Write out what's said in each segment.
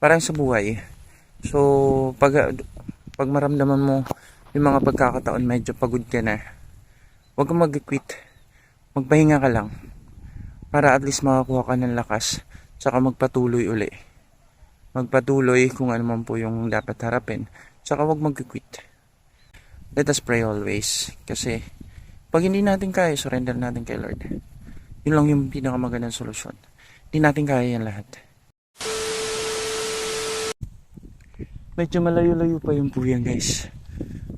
parang sa buhay. So, pag maramdaman mo yung mga pagkakataon medyo pagod ka na, huwag kang mag-quit. Magpahinga ka lang para at least makakuha ka ng lakas, tsaka magpatuloy uli. Magpatuloy kung ano man po yung dapat harapin, tsaka huwag mag-quit. Let us pray always, kasi pag hindi natin kaya, surrender natin kay Lord. Yun lang yung pinakamagandang solusyon. Hindi natin kaya yan lahat. Medyo malayo-layo pa yung puyan, guys.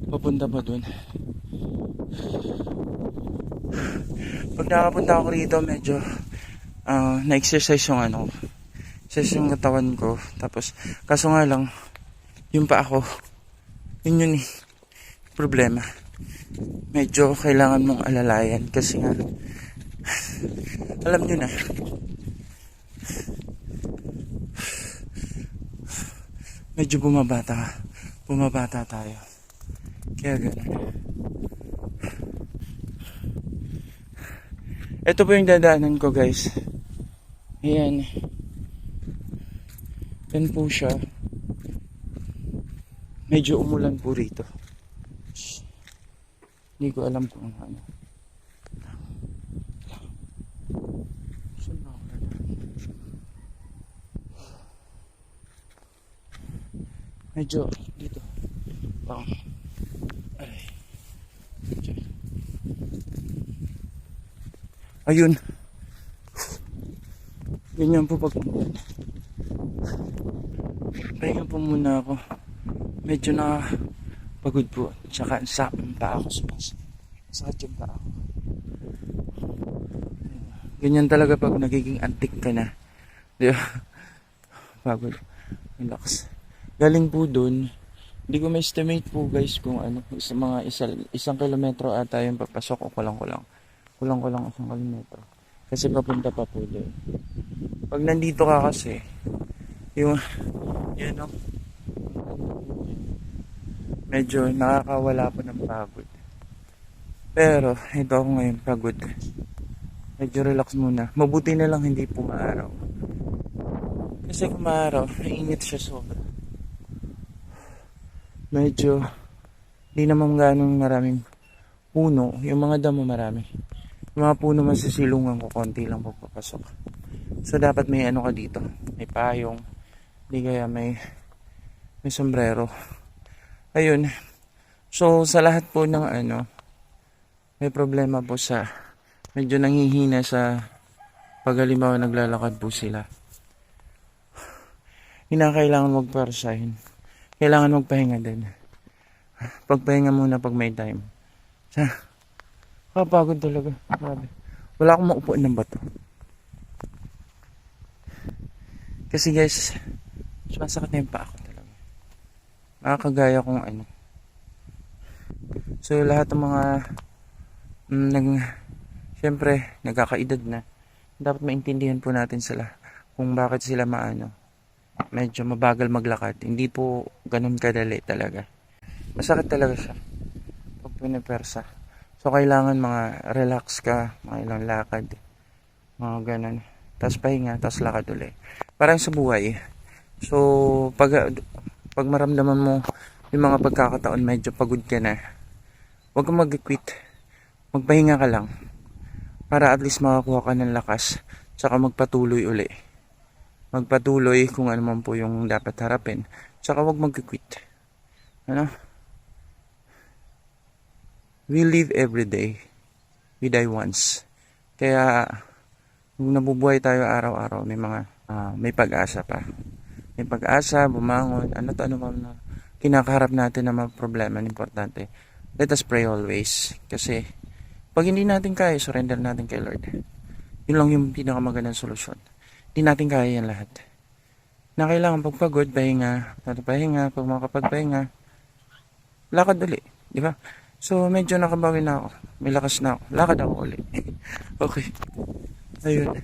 Papunta pa dun. Pag nakapunta ako rito, medyo na-exercise yung exercise yung katawan ko. Tapos, kaso nga lang, yung pa ako, yun problema. Medyo kailangan mong alalayan kasi nga, alam nyo na, medyo bumabata tayo. Kaya gano'n. Ito po yung dadaanan ko, guys. Ayan. Yan po siya. Medyo umulan po rito. Hindi ko alam kung ano. Medyo dito. Ay. Ayun. Ganyan po pag pahinga po muna ako. Medyo nakapagod po. Tsaka sa pa ako sakit yung pa ako. Ganyan talaga pag nagiging antik ka na. Di ba? Pagod. Relax. Galing po dun. Hindi ko ma-estimate po, guys, kung sa mga isang kilometro ata yung papasok o kulang isang kilometro. Kasi papunta pa po doon. Pag nandito ka kasi, yun medyo nakakawala po ng pagod. Pero, ito ako ngayon pagod. Medyo relax muna. Mabuti na lang hindi po maaraw. Kasi kung maaraw, nainit siya sobra. Medyo, di naman ganong maraming puno. Yung mga damo marami. Yung mga puno masisilungan ko, konti lang pagpapasok. So, dapat may ka dito. May payong. Di kaya may sombrero. Ayun. So, sa lahat po ng may problema po sa medyo nanghihina sa pag halimbawa naglalakad po sila. Kailangan magparsahin. Kailangan magpahinga din. Pagpahinga muna pag may time. Kapagod talaga. Grabe. Wala akong maupuan ng bato. Kasi guys, sumasakit na yung paa ko talaga. Nakakagaya kung So lahat ng mga syempre nagkakaedad na, dapat maintindihan po natin sila kung bakit sila medyo mabagal maglakad. Hindi po ganun kadali talaga. Masakit talaga siya pag pinipersa. So kailangan mga relax ka, mga ilang lakad, mga ganun. Tapos pahinga, tapos lakad ulit. Parang sa buhay. So pag maramdaman mo yung mga pagkakataon medyo pagod ka na, huwag kang mag-quit. Magpahinga ka lang para at least makakuha ka ng lakas, tsaka magpatuloy uli. Magpatuloy kung ano man po yung dapat harapin, tsaka huwag mag-quit. We live every day. We die once. Kaya kung nabubuhay tayo araw-araw, may pag-asa pa. May pag-asa, bumangon, ano man na kinakaharap natin na mga problema, importante. Let us pray always. Kasi pag hindi natin kaya, surrender natin kay Lord. Yun lang yung pinakamagandang solusyon. Hindi natin kaya yan lahat. Na kailangan pagpagod, pahinga. Pag makapagpahinga, lakad ulit. Di ba? So, medyo nakabawi na ako. May lakas na ako. Lakad ako ulit. Okay. Ayun.